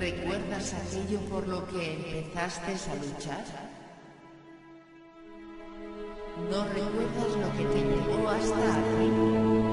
¿Recuerdas aquello por lo que empezaste a luchar? ¿No recuerdas lo que te llevó hasta aquí?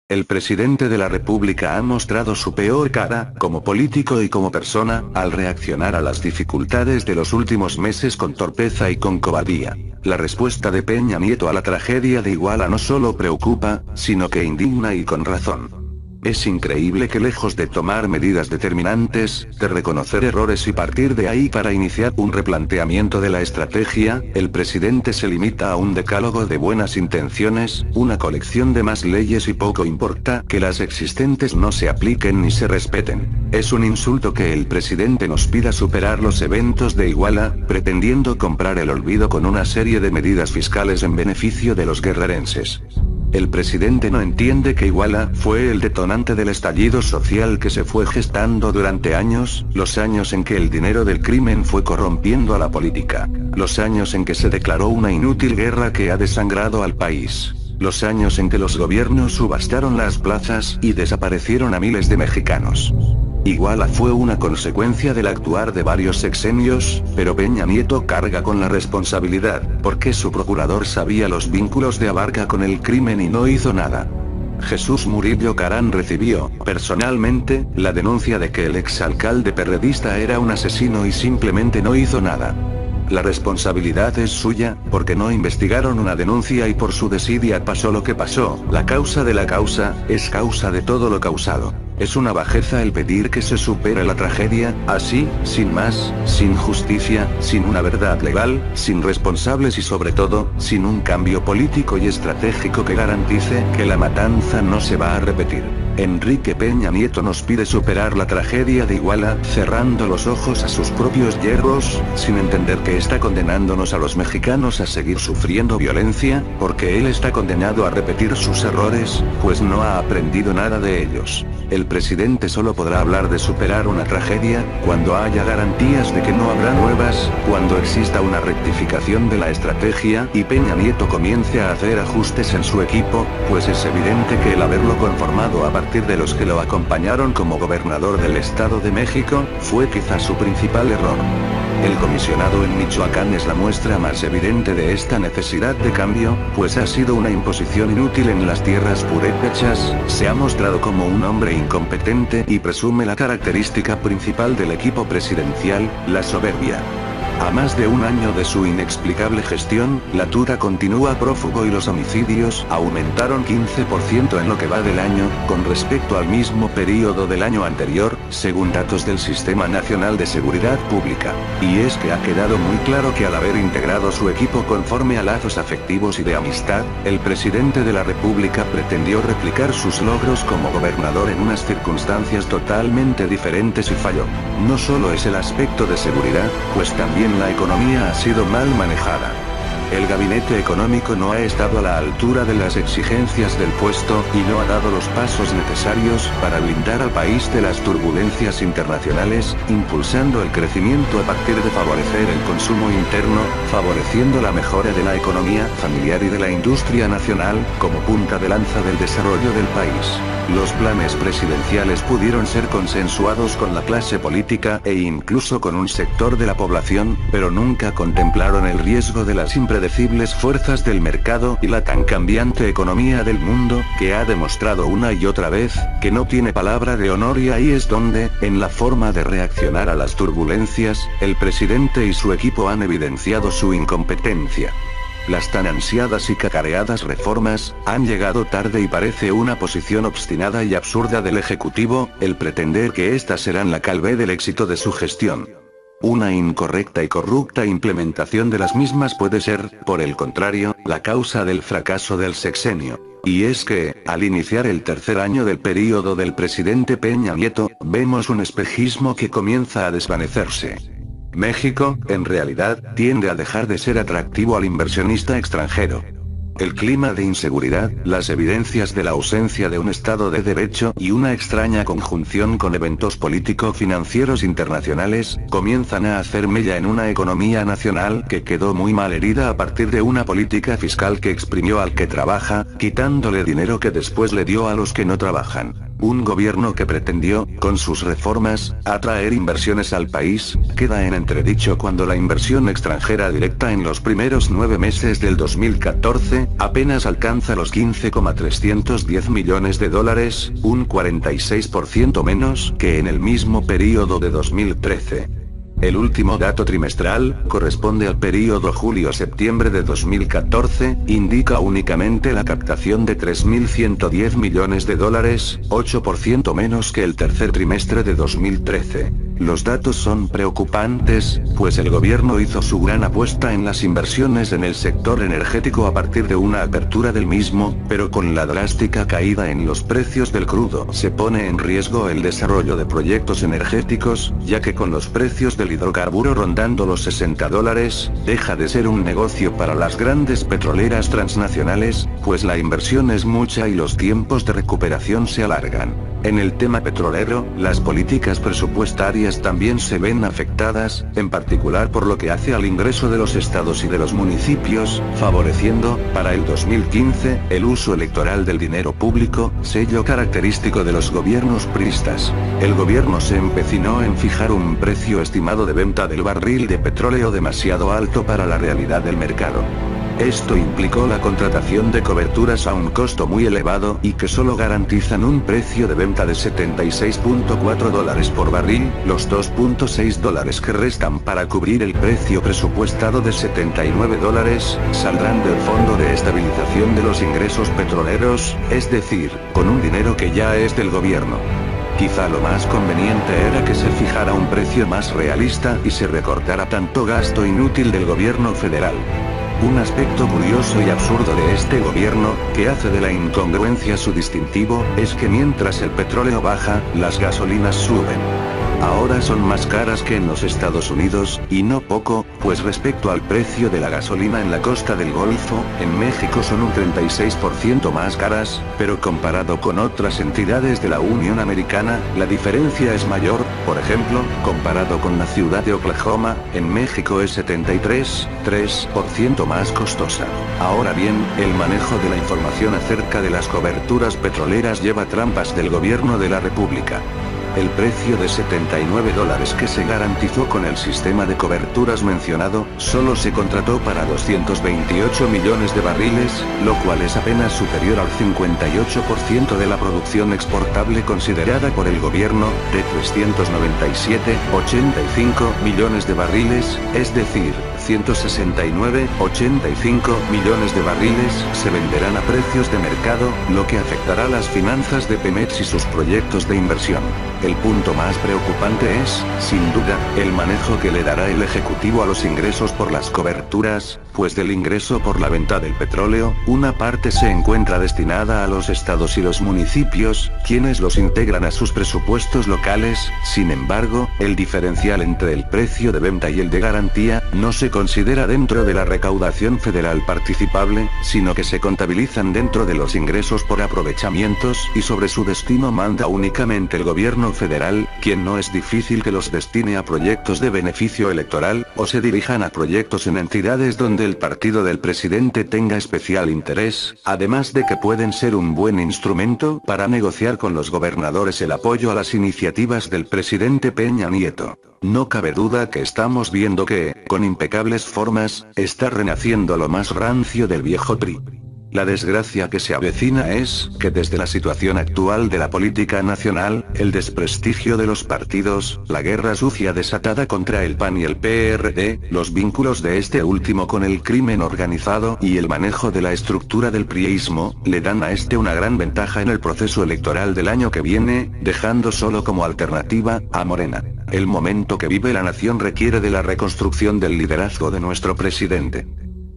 El presidente de la República ha mostrado su peor cara, como político y como persona, al reaccionar a las dificultades de los últimos meses con torpeza y con cobardía. La respuesta de Peña Nieto a la tragedia de Iguala no solo preocupa, sino que indigna y con razón. Es increíble que lejos de tomar medidas determinantes, de reconocer errores y partir de ahí para iniciar un replanteamiento de la estrategia, el presidente se limita a un decálogo de buenas intenciones, una colección de más leyes y poco importa que las existentes no se apliquen ni se respeten. Es un insulto que el presidente nos pida superar los eventos de Iguala, pretendiendo comprar el olvido con una serie de medidas fiscales en beneficio de los guerrerenses. El presidente no entiende que Iguala fue el detonante del estallido social que se fue gestando durante años, los años en que el dinero del crimen fue corrompiendo a la política, los años en que se declaró una inútil guerra que ha desangrado al país, los años en que los gobiernos subastaron las plazas y desaparecieron a miles de mexicanos. Iguala fue una consecuencia del actuar de varios sexenios, pero Peña Nieto carga con la responsabilidad, porque su procurador sabía los vínculos de Abarca con el crimen y no hizo nada. Jesús Murillo Caram recibió, personalmente, la denuncia de que el exalcalde perredista era un asesino y simplemente no hizo nada. La responsabilidad es suya, porque no investigaron una denuncia y por su desidia pasó lo que pasó. La causa de la causa, es causa de todo lo causado. Es una bajeza el pedir que se supere la tragedia, así, sin más, sin justicia, sin una verdad legal, sin responsables y sobre todo, sin un cambio político y estratégico que garantice que la matanza no se va a repetir. Enrique Peña Nieto nos pide superar la tragedia de Iguala, cerrando los ojos a sus propios yerros, sin entender que está condenándonos a los mexicanos a seguir sufriendo violencia, porque él está condenado a repetir sus errores, pues no ha aprendido nada de ellos. El presidente solo podrá hablar de superar una tragedia, cuando haya garantías de que no habrá nuevas, cuando exista una rectificación de la estrategia y Peña Nieto comience a hacer ajustes en su equipo, pues es evidente que el haberlo conformado a partir de los que lo acompañaron como gobernador del Estado de México, fue quizás su principal error. El comisionado en Michoacán es la muestra más evidente de esta necesidad de cambio, pues ha sido una imposición inútil en las tierras purépechas, se ha mostrado como un hombre incompetente y presume la característica principal del equipo presidencial, la soberbia. A más de un año de su inexplicable gestión, la Tura continúa prófugo y los homicidios aumentaron 15% en lo que va del año, con respecto al mismo periodo del año anterior, según datos del Sistema Nacional de Seguridad Pública. Y es que ha quedado muy claro que al haber integrado su equipo conforme a lazos afectivos y de amistad, el presidente de la República pretendió replicar sus logros como gobernador en unas circunstancias totalmente diferentes y falló. No solo es el aspecto de seguridad, pues también la economía ha sido mal manejada. El gabinete económico no ha estado a la altura de las exigencias del puesto, y no ha dado los pasos necesarios para blindar al país de las turbulencias internacionales, impulsando el crecimiento a partir de favorecer el consumo interno, favoreciendo la mejora de la economía familiar y de la industria nacional, como punta de lanza del desarrollo del país. Los planes presidenciales pudieron ser consensuados con la clase política e incluso con un sector de la población, pero nunca contemplaron el riesgo de las impredecibles fuerzas del mercado y la tan cambiante economía del mundo, que ha demostrado una y otra vez, que no tiene palabra de honor, y ahí es donde, en la forma de reaccionar a las turbulencias, el presidente y su equipo han evidenciado su incompetencia. Las tan ansiadas y cacareadas reformas han llegado tarde y parece una posición obstinada y absurda del Ejecutivo, el pretender que éstas serán la clave del éxito de su gestión. Una incorrecta y corrupta implementación de las mismas puede ser, por el contrario, la causa del fracaso del sexenio. Y es que, al iniciar el tercer año del período del presidente Peña Nieto, vemos un espejismo que comienza a desvanecerse. México, en realidad, tiende a dejar de ser atractivo al inversionista extranjero. El clima de inseguridad, las evidencias de la ausencia de un Estado de Derecho y una extraña conjunción con eventos político-financieros internacionales, comienzan a hacer mella en una economía nacional que quedó muy mal herida a partir de una política fiscal que exprimió al que trabaja, quitándole dinero que después le dio a los que no trabajan. Un gobierno que pretendió, con sus reformas, atraer inversiones al país, queda en entredicho cuando la inversión extranjera directa en los primeros 9 meses del 2014, apenas alcanza los 15,310 millones de dólares, un 46% menos que en el mismo periodo de 2013. El último dato trimestral, corresponde al período julio-septiembre de 2014, indica únicamente la captación de 3.110 millones de dólares, 8% menos que el tercer trimestre de 2013. Los datos son preocupantes, pues el gobierno hizo su gran apuesta en las inversiones en el sector energético a partir de una apertura del mismo, pero con la drástica caída en los precios del crudo se pone en riesgo el desarrollo de proyectos energéticos, ya que con los precios del hidrocarburo rondando los $60, deja de ser un negocio para las grandes petroleras transnacionales, pues la inversión es mucha y los tiempos de recuperación se alargan. En el tema petrolero, las políticas presupuestarias también se ven afectadas, en particular por lo que hace al ingreso de los estados y de los municipios, favoreciendo, para el 2015, el uso electoral del dinero público, sello característico de los gobiernos priistas. El gobierno se empecinó en fijar un precio estimado de venta del barril de petróleo demasiado alto para la realidad del mercado. Esto implicó la contratación de coberturas a un costo muy elevado y que solo garantizan un precio de venta de $76.4 por barril, los $2.6 que restan para cubrir el precio presupuestado de $79, saldrán del Fondo de Estabilización de los Ingresos Petroleros, es decir, con un dinero que ya es del gobierno. Quizá lo más conveniente era que se fijara un precio más realista y se recortara tanto gasto inútil del gobierno federal. Un aspecto curioso y absurdo de este gobierno, que hace de la incongruencia su distintivo, es que mientras el petróleo baja, las gasolinas suben. Ahora son más caras que en los Estados Unidos, y no poco, pues respecto al precio de la gasolina en la costa del Golfo, en México son un 36% más caras, pero comparado con otras entidades de la Unión Americana, la diferencia es mayor. Por ejemplo, comparado con la ciudad de Oklahoma, en México es 73,3% más costosa. Ahora bien, el manejo de la información acerca de las coberturas petroleras lleva trampas del gobierno de la República. El precio de $79 que se garantizó con el sistema de coberturas mencionado, solo se contrató para 228 millones de barriles, lo cual es apenas superior al 58% de la producción exportable considerada por el gobierno, de 397,85 millones de barriles, es decir, 169,85 millones de barriles se venderán a precios de mercado, lo que afectará las finanzas de Pemex y sus proyectos de inversión. El punto más preocupante es, sin duda, el manejo que le dará el Ejecutivo a los ingresos por las coberturas, Después del ingreso por la venta del petróleo, una parte se encuentra destinada a los estados y los municipios, quienes los integran a sus presupuestos locales. Sin embargo, el diferencial entre el precio de venta y el de garantía, no se considera dentro de la recaudación federal participable, sino que se contabilizan dentro de los ingresos por aprovechamientos, y sobre su destino manda únicamente el gobierno federal, quien no es difícil que los destine a proyectos de beneficio electoral, o se dirijan a proyectos en entidades donde el partido del presidente tenga especial interés, además de que pueden ser un buen instrumento para negociar con los gobernadores el apoyo a las iniciativas del presidente Peña Nieto. No cabe duda que estamos viendo que, con impecables formas, está renaciendo lo más rancio del viejo PRI. La desgracia que se avecina es, que desde la situación actual de la política nacional, el desprestigio de los partidos, la guerra sucia desatada contra el PAN y el PRD, los vínculos de este último con el crimen organizado y el manejo de la estructura del priismo, le dan a este una gran ventaja en el proceso electoral del año que viene, dejando solo como alternativa, a Morena. El momento que vive la nación requiere de la reconstrucción del liderazgo de nuestro presidente.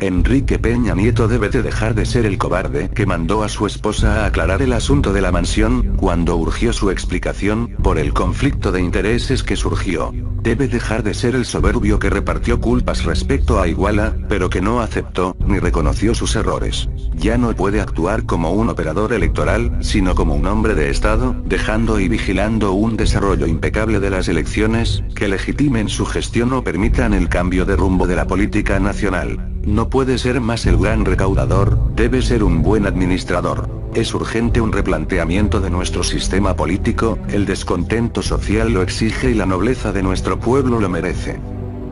Enrique Peña Nieto debe de dejar de ser el cobarde que mandó a su esposa a aclarar el asunto de la mansión, cuando urgió su explicación, por el conflicto de intereses que surgió. Debe dejar de ser el soberbio que repartió culpas respecto a Iguala, pero que no aceptó, ni reconoció sus errores. Ya no puede actuar como un operador electoral, sino como un hombre de Estado, dejando y vigilando un desarrollo impecable de las elecciones, que legitimen su gestión o permitan el cambio de rumbo de la política nacional. No puede ser más el gran recaudador, debe ser un buen administrador. Es urgente un replanteamiento de nuestro sistema político, el descontento social lo exige y la nobleza de nuestro pueblo lo merece.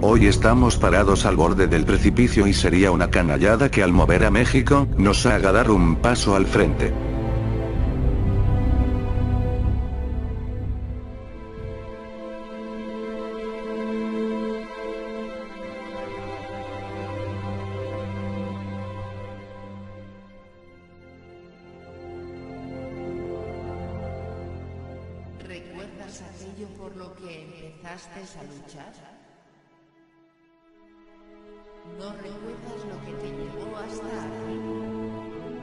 Hoy estamos parados al borde del precipicio y sería una canallada que al mover a México, nos haga dar un paso al frente. ¿Recuerdas aquello por lo que empezaste a luchar? ¿No recuerdas lo que te llevó hasta aquí?